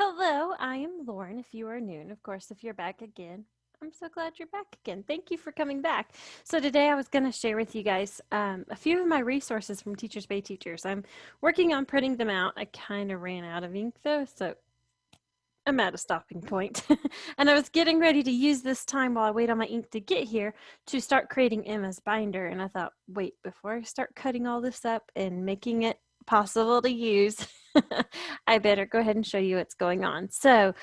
Hello, I am Lauren. If you are new, and of course, if you're back again, I'm so glad you're back again. Thank you for coming back. So today I was going to share with you guys a few of my resources from Teachers Pay Teachers. I'm working on printing them out. I kind of ran out of ink though, so I'm at a stopping point. And I was getting ready to use this time while I wait on my ink to get here to start creating Emma's binder. And I thought, wait, before I start cutting all this up and making it possible to use, I better go ahead and show you what's going on. So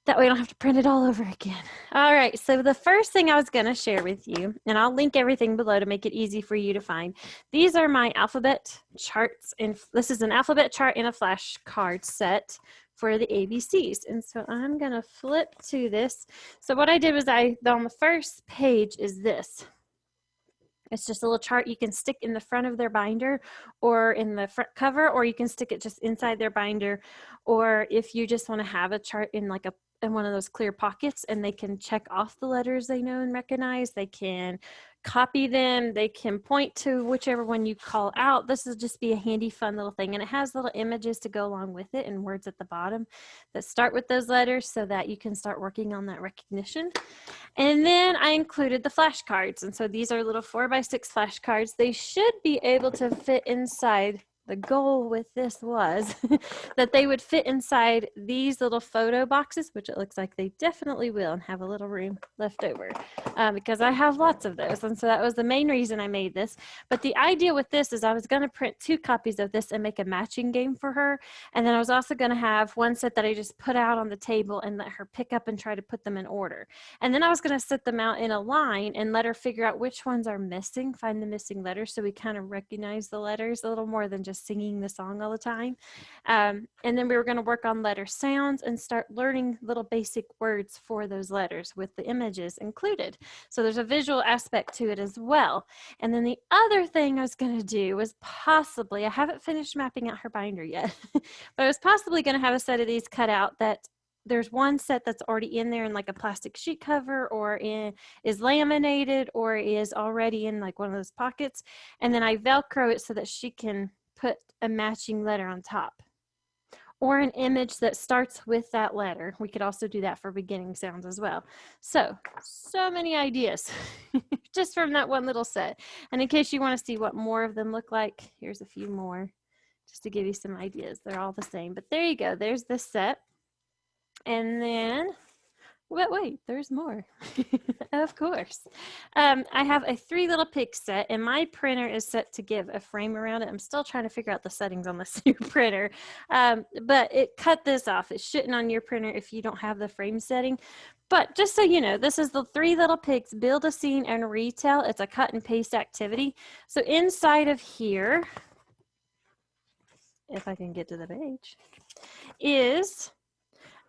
that way I don't have to print it all over again. All right, so the first thing I was going to share with you, and I'll link everything below to make it easy for you to find. These are my alphabet charts, and this is an alphabet chart in a flashcard set for the ABCs. And so I'm going to flip to this. So what I did was on the first page is this. It's just a little chart you can stick in the front of their binder or in the front cover, or you can stick it just inside their binder. Or if you just want to have a chart in in one of those clear pockets and they can check off the letters they know and recognize, they can copy them, they can point to whichever one you call out. This will just be a handy, fun little thing. And it has little images to go along with it and words at the bottom that start with those letters so that you can start working on that recognition. And then I included the flashcards. And so these are little 4x6 flashcards. They should be able to fit inside. The goal with this was that they would fit inside these little photo boxes, which it looks like they definitely will, and have a little room left over because I have lots of those. And so that was the main reason I made this. But the idea with this is I was going to print 2 copies of this and make a matching game for her. And then I was also going to have one set that I just put out on the table and let her pick up and try to put them in order. And then I was going to set them out in a line and let her figure out which ones are missing, find the missing letters so we kind of recognize the letters a little more than just singing the song all the time. And then we were going to work on letter sounds and start learning little basic words for those letters with the images included. So there's a visual aspect to it as well. And then the other thing I was going to do was possibly, I haven't finished mapping out her binder yet, but I was possibly going to have a set of these cut out that there's one set that's already in there in like a plastic sheet cover or is laminated or is already in like one of those pockets. And then I Velcro it so that she can put a matching letter on top or an image that starts with that letter. We could also do that for beginning sounds as well. So many ideas just from that one little set. And in case you want to see what more of them look like, here's a few more just to give you some ideas. They're all the same, but there you go. There's this set. And then, wait, there's more. Of course. I have a 3 Little Pigs set, and my printer is set to give a frame around it. I'm still trying to figure out the settings on this new printer, but it cut this off. It shouldn't on your printer if you don't have the frame setting. But just so you know, this is the 3 Little Pigs Build a Scene and Retell. It's a cut and paste activity. So inside of here, if I can get to the page, is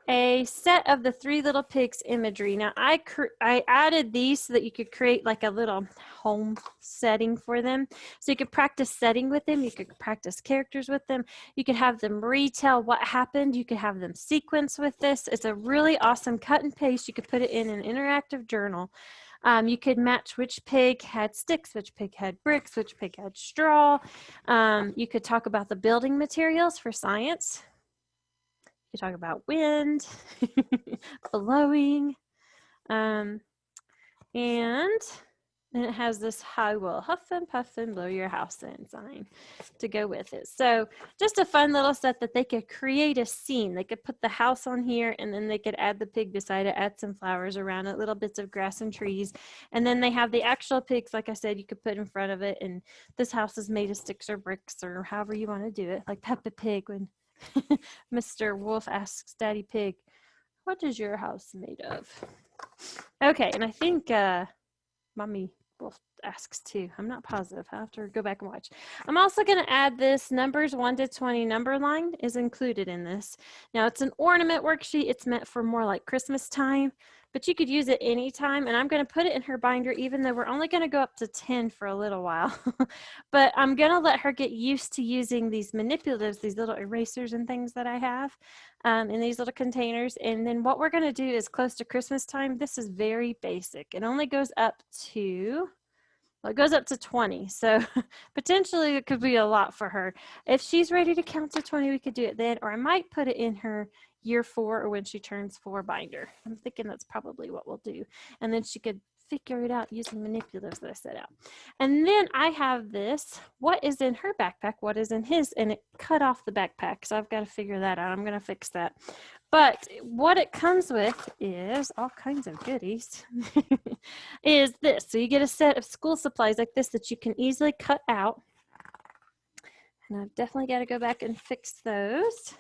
a set of the 3 Little Pigs imagery. Now I added these so that you could create like a little home setting for them. So you could practice setting with them. You could practice characters with them. You could have them retell what happened. You could have them sequence with this. It's a really awesome cut and paste. You could put it in an interactive journal. You could match which pig had sticks, which pig had bricks, which pig had straw. You could talk about the building materials for science. You talk about wind, blowing, and then it has this "I will huff and puff and blow your house in" sign to go with it. So just a fun little set that they could create a scene. They could put the house on here and then they could add the pig beside it, add some flowers around it, little bits of grass and trees. And then they have the actual pigs, like I said, you could put in front of it. And this house is made of sticks or bricks or however you want to do it, like Peppa Pig when Mr. Wolf asks Daddy Pig, "What is your house made of?" Okay, and I think Mommy Wolf asks too. I'm not positive. I have to go back and watch. I'm also going to add this numbers 1 to 20 number line is included in this. Now it's an ornament worksheet. It's meant for more like Christmas time, but you could use it anytime. And I'm going to put it in her binder, even though we're only going to go up to 10 for a little while. But I'm going to let her get used to using these manipulatives, these little erasers and things that I have in these little containers. And then what we're going to do is close to Christmas time. This is very basic. It only goes up to Well, it goes up to 20. So potentially it could be a lot for her. If she's ready to count to 20, we could do it then, or I might put it in her year 4 or when she turns 4 binder. I'm thinking that's probably what we'll do. And then she could figure it out using manipulatives that I set out. And then I have this, what is in her backpack, what is in his, and it cut off the backpack. So I've got to figure that out. I'm going to fix that. But what it comes with is all kinds of goodies. Is this. So you get a set of school supplies like this that you can easily cut out. And I've definitely got to go back and fix those.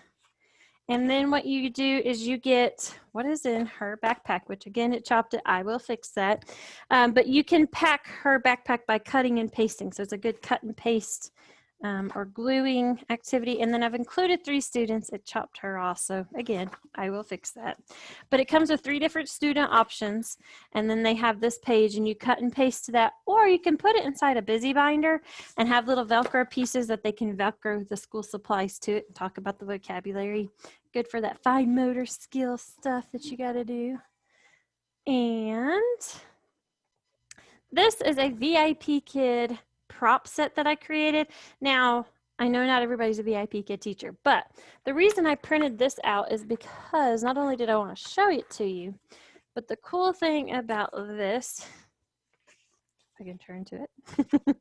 And then what you do is you get what is in her backpack, which again, it chopped it. I will fix that. But you can pack her backpack by cutting and pasting. So it's a good cut and paste or gluing activity. And then I've included 3 students. It chopped her off. So again, I will fix that. But it comes with 3 different student options. And then they have this page and you cut and paste to that. Or you can put it inside a busy binder and have little Velcro pieces that they can Velcro the school supplies to it and talk about the vocabulary. Good for that fine motor skill stuff that you got to do. And this is a VIPKid prop set that I created. Now, I know not everybody's a VIPKid teacher, but the reason I printed this out is because not only did I want to show it to you, but the cool thing about this, if I can turn to it,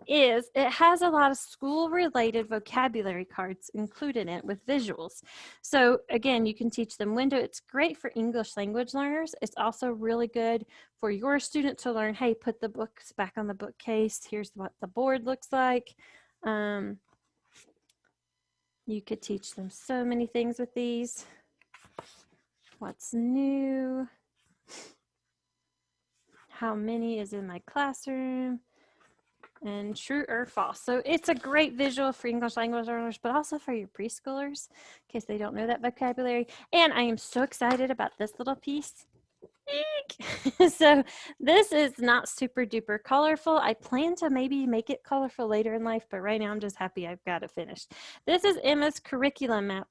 is it has a lot of school-related vocabulary cards included in it with visuals. So again, you can teach them window. It's great for English language learners. It's also really good for your student to learn, hey, put the books back on the bookcase. Here's what the board looks like. You could teach them so many things with these. What's new? How many is in my classroom? And true or false. So it's a great visual for English language learners, but also for your preschoolers, in case they don't know that vocabulary. And I am so excited about this little piece. So this is not super duper colorful. I plan to maybe make it colorful later in life, but right now I'm just happy I've got it finished. This is Emma's curriculum map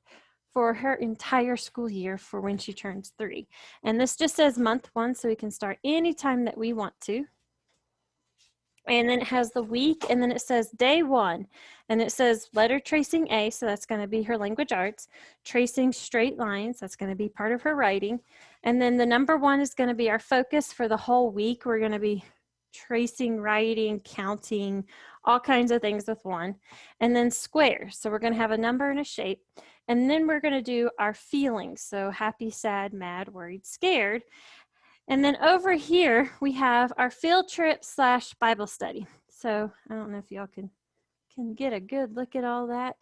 for her entire school year for when she turns 3. And this just says month 1, so we can start anytime that we want to. And then it has the week, and then it says day 1, and it says letter tracing A, so that's going to be her language arts, tracing straight lines, that's going to be part of her writing, and then the number 1 is going to be our focus for the whole week. We're going to be tracing, writing, counting, all kinds of things with 1, and then squares. So we're going to have a number and a shape, and then we're going to do our feelings, so happy, sad, mad, worried, scared. And then over here, we have our field trip / Bible study. So I don't know if y'all can get a good look at all that.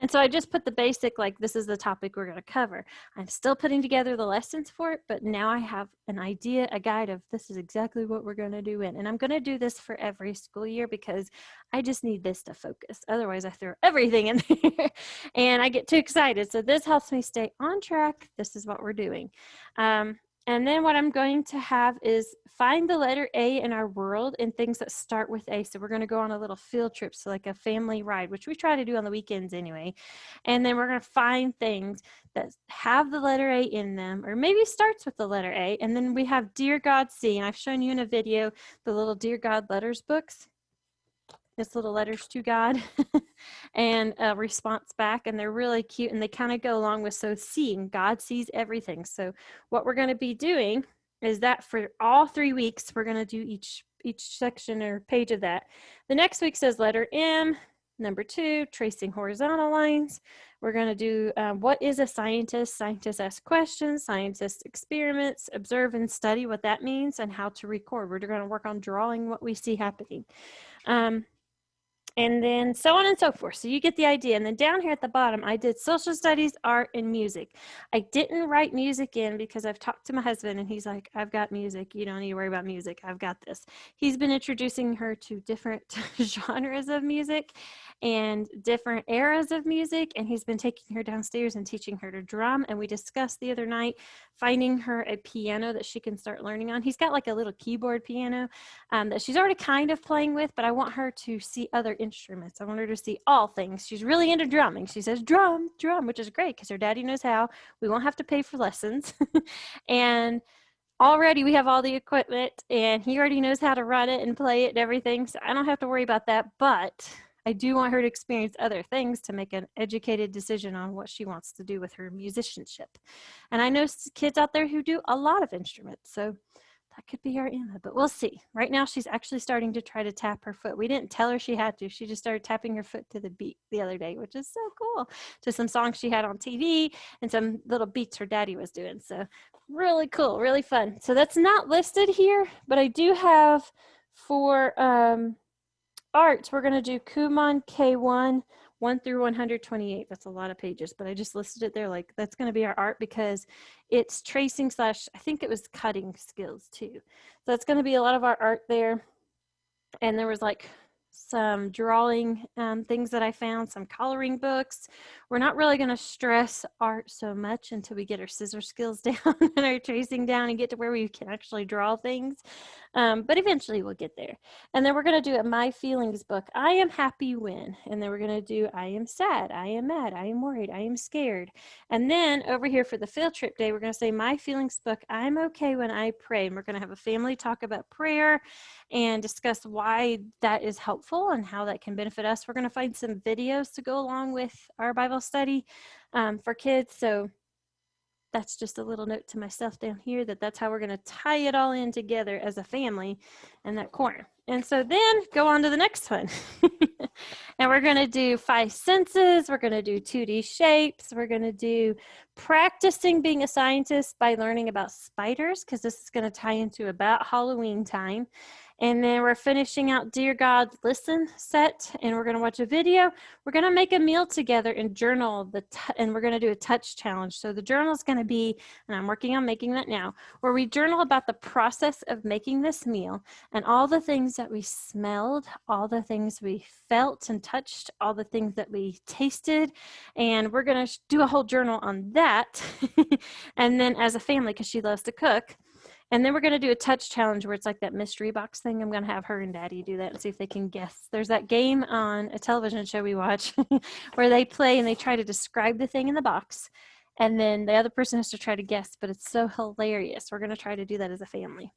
And so I just put the basic, like this is the topic we're going to cover. I'm still putting together the lessons for it, but now I have an idea, a guide of this is exactly what we're going to do in. And I'm going to do this for every school year because I just need this to focus. Otherwise, I throw everything in there and I get too excited. So this helps me stay on track. This is what we're doing. And then what I'm going to have is find the letter A in our world and things that start with A. So we're going to go on a little field trip, so like a family ride, which we try to do on the weekends anyway. And then we're going to find things that have the letter A in them, or maybe starts with the letter A. And then we have Dear God See, and I've shown you in a video the little Dear God letters books. It's little letters to God and a response back, and they're really cute, and they kind of go along with so seeing. God sees everything. So what we're going to be doing is that for all 3 weeks, we're going to do each section or page of that. The next week says letter M. Number 2, tracing horizontal lines. We're going to do what is a scientist? Scientists ask questions, scientists experiments, observe and study what that means, and how to record. We're going to work on drawing what we see happening. And then so on and so forth. So you get the idea. And then down here at the bottom, I did social studies, art, and music. I didn't write music in because I've talked to my husband and he's like, I've got music. You don't need to worry about music. I've got this. He's been introducing her to different genres of music and different eras of music. And he's been taking her downstairs and teaching her to drum. And we discussed the other night finding her a piano that she can start learning on. He's got like a little keyboard piano that she's already kind of playing with, but I want her to see other instruments. I want her to see all things. She's really into drumming. She says drum, drum, which is great because her daddy knows how. We won't have to pay for lessons. And already we have all the equipment and he already knows how to run it and play it and everything. So I don't have to worry about that. But I do want her to experience other things to make an educated decision on what she wants to do with her musicianship. And I know kids out there who do a lot of instruments. So that could be our Emma, but we'll see. Right now, she's actually starting to try to tap her foot. We didn't tell her she had to. She just started tapping her foot to the beat the other day, which is so cool, to some songs she had on TV and some little beats her daddy was doing. So really cool, really fun. So that's not listed here, but I do have for art, we're going to do Kumon K1, 1 through 128. That's a lot of pages, but I just listed it there. Like, that's going to be our art because it's tracing / I think it was cutting skills too. So that's going to be a lot of our art there. And there was like some drawing things that I found, some coloring books. We're not really going to stress art so much until we get our scissor skills down and our tracing down and get to where we can actually draw things. But eventually we'll get there. And then we're going to do a My Feelings book. I am happy when. And then we're going to do I am sad, I am mad, I am worried, I am scared. And then over here for the field trip day, we're going to say My Feelings book, I'm okay when I pray. And we're going to have a family talk about prayer and discuss why that is helpful and how that can benefit us. We're going to find some videos to go along with our Bible study for kids. So that's just a little note to myself down here that's how we're going to tie it all in together as a family in that corner. And so then go on to the next one. And we're going to do 5 senses. We're going to do 2D shapes. We're going to do practicing being a scientist by learning about spiders, because this is going to tie into about Halloween time. And then we're finishing out Dear God, Listen set, and we're going to watch a video. We're going to make a meal together and journal, and we're going to do a touch challenge. So the journal is going to be, and I'm working on making that now, where we journal about the process of making this meal and all the things that we smelled, all the things we felt and touched, all the things that we tasted. And we're going to do a whole journal on that. And then as a family, because she loves to cook. And then we're going to do a touch challenge where it's like that mystery box thing. I'm going to have her and Daddy do that and see if they can guess. There's that game on a television show we watch where they play and they try to describe the thing in the box. And then the other person has to try to guess, but it's so hilarious. We're going to try to do that as a family.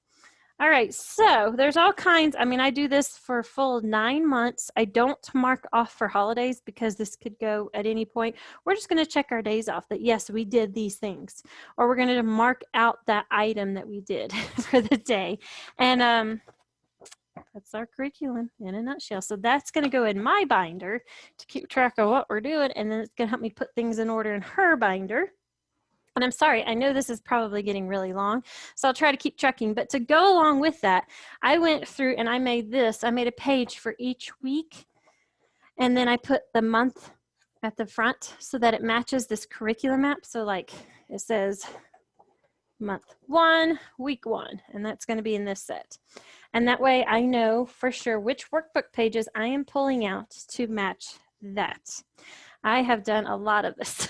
All right, so there's all kinds. I mean, I do this for a full 9 months. I don't mark off for holidays because this could go at any point. We're just going to check our days off that, yes, we did these things. Or we're going to mark out that item that we did for the day. And that's our curriculum in a nutshell. So that's going to go in my binder to keep track of what we're doing. And then it's going to help me put things in order in her binder. And I'm sorry, I know this is probably getting really long, so I'll try to keep tracking. But to go along with that, I went through and I made a page for each week. And then I put the month at the front so that it matches this curriculum map. So like it says month 1, week 1, and that's going to be in this set. And that way I know for sure which workbook pages I am pulling out to match that. I have done a lot of this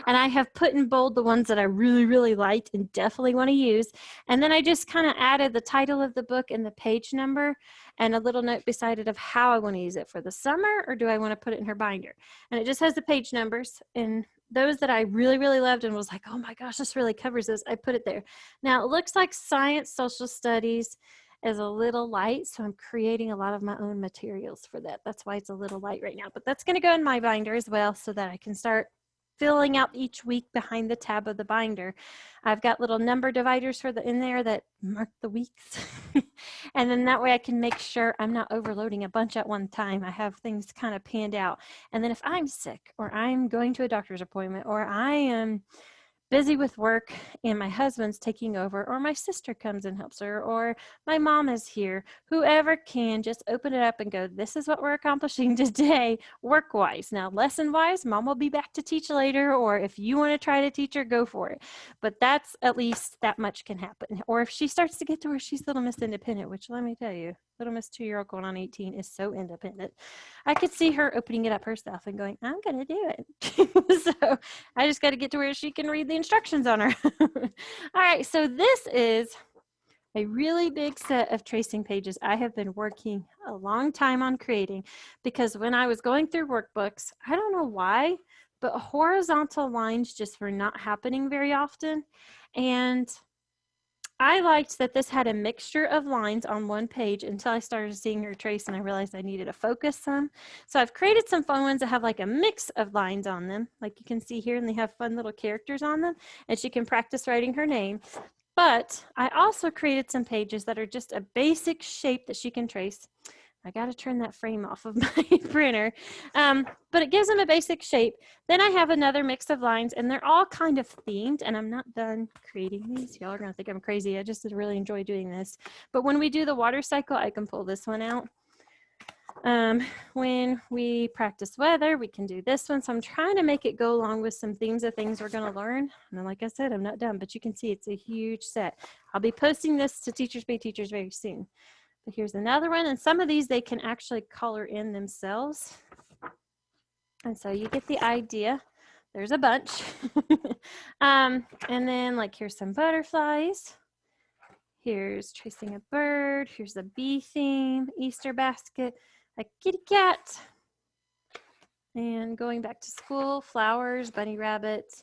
and I have put in bold the ones that I really, really liked and definitely want to use. And then I just kind of added the title of the book and the page number and a little note beside it of how I want to use it for the summer, or do I want to put it in her binder? And it just has the page numbers, and those that I really, really loved and was like, oh my gosh, this really covers this, I put it there. Now it looks like science, social studies is a little light, so I'm creating a lot of my own materials for that. That's why it's a little light right now, but that's going to go in my binder as well so that I can start filling out each week behind the tab of the binder. I've got little number dividers in there that mark the weeks. And then that way I can make sure I'm not overloading a bunch at one time. I have things kind of panned out. And then if I'm sick or I'm going to a doctor's appointment or I am busy with work and my husband's taking over, or my sister comes and helps her, or my mom is here, whoever can just open it up and go, this is what we're accomplishing today work-wise. Now lesson-wise, mom will be back to teach later, or if you want to try to teach her, go for it. But that's at least that much can happen. Or if she starts to get to where she's Little Miss Independent, which let me tell you, Little Miss 2-year-old going on 18 is so independent. I could see her opening it up herself and going, I'm going to do it. So I just got to get to where she can read the instructions on her. All right, so this is a really big set of tracing pages I have been working a long time on creating, because when I was going through workbooks, I don't know why, but horizontal lines just were not happening very often. And I liked that this had a mixture of lines on one page until I started seeing her trace and I realized I needed to focus some. So I've created some fun ones that have like a mix of lines on them, like you can see here, and they have fun little characters on them, and she can practice writing her name. But I also created some pages that are just a basic shape that she can trace. I got to turn that frame off of my printer. But it gives them a basic shape. Then I have another mix of lines, and they're all kind of themed, and I'm not done creating these. Y'all are going to think I'm crazy. I just really enjoy doing this. But when we do the water cycle, I can pull this one out. When we practice weather, we can do this one. So I'm trying to make it go along with some themes of things we're going to learn. And like I said, I'm not done, but you can see it's a huge set. I'll be posting this to Teachers Pay Teachers very soon. But here's another one, and some of these they can actually color in themselves. And so you get the idea. There's a bunch. And then like here's some butterflies. Here's tracing a bird. Here's a bee theme, Easter basket, a kitty cat. And going back to school, flowers, bunny rabbits,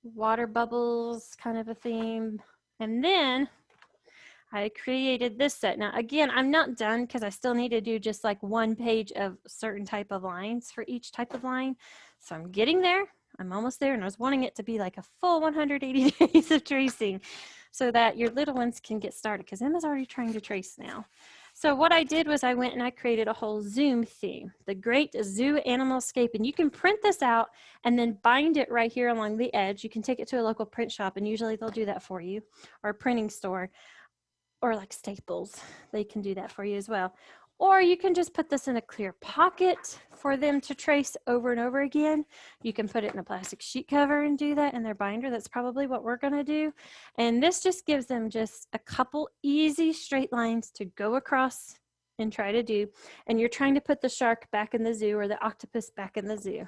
water bubbles, kind of a theme. And then I created this set. Now, again, I'm not done because I still need to do just like one page of certain type of lines for each type of line. So I'm getting there. I'm almost there, and I was wanting it to be like a full 180 days of tracing so that your little ones can get started, because Emma's already trying to trace now. So what I did was I went and I created a whole Zoom theme, the Great Zoo Animalscape, and you can print this out and then bind it right here along the edge. You can take it to a local print shop, and usually they'll do that for you, or a printing store. Or like Staples, they can do that for you as well. Or you can just put this in a clear pocket for them to trace over and over again. You can put it in a plastic sheet cover and do that in their binder. That's probably what we're gonna do. And this just gives them just a couple easy straight lines to go across and try to do. And you're trying to put the shark back in the zoo or the octopus back in the zoo.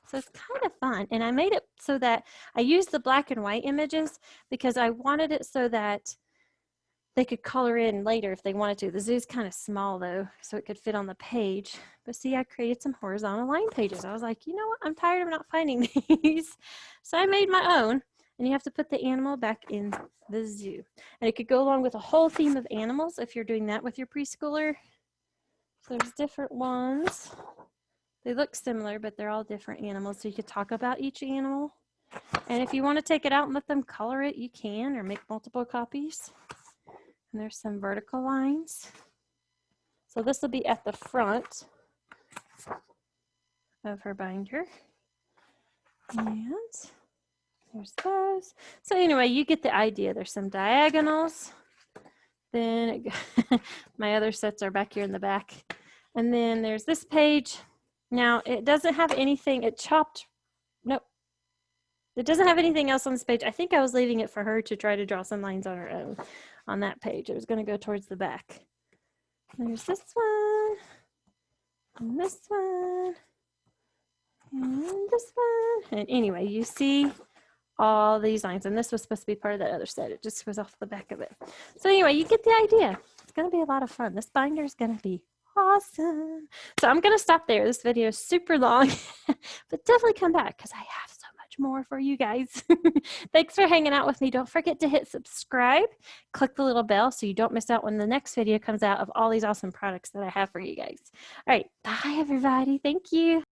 So it's kind of fun. And I made it so that I used the black and white images because I wanted it so that they could color in later if they wanted to. The zoo's kind of small though, so it could fit on the page. But see, I created some horizontal line pages. I was like, you know what? I'm tired of not finding these. So I made my own, and you have to put the animal back in the zoo. And it could go along with a whole theme of animals if you're doing that with your preschooler. So there's different ones. They look similar, but they're all different animals. So you could talk about each animal. And if you want to take it out and let them color it, you can, or make multiple copies. And there's some vertical lines. So this will be at the front of her binder. And there's those. So anyway, you get the idea. There's some diagonals. Then my other sets are back here in the back. And then there's this page. Now it doesn't have anything, it chopped, nope. It doesn't have anything else on this page. I think I was leaving it for her to try to draw some lines on her own on that page. It was going to go towards the back. There's this one, and this one, and this one. And anyway, you see all these lines, and this was supposed to be part of that other set. It just was off the back of it. So anyway, you get the idea. It's going to be a lot of fun. This binder is going to be awesome. So I'm going to stop there. This video is super long, but definitely come back because I have so much more for you guys. Thanks for hanging out with me. Don't forget to hit subscribe, click the little bell so you don't miss out when the next video comes out of all these awesome products that I have for you guys. All right, bye everybody. Thank you.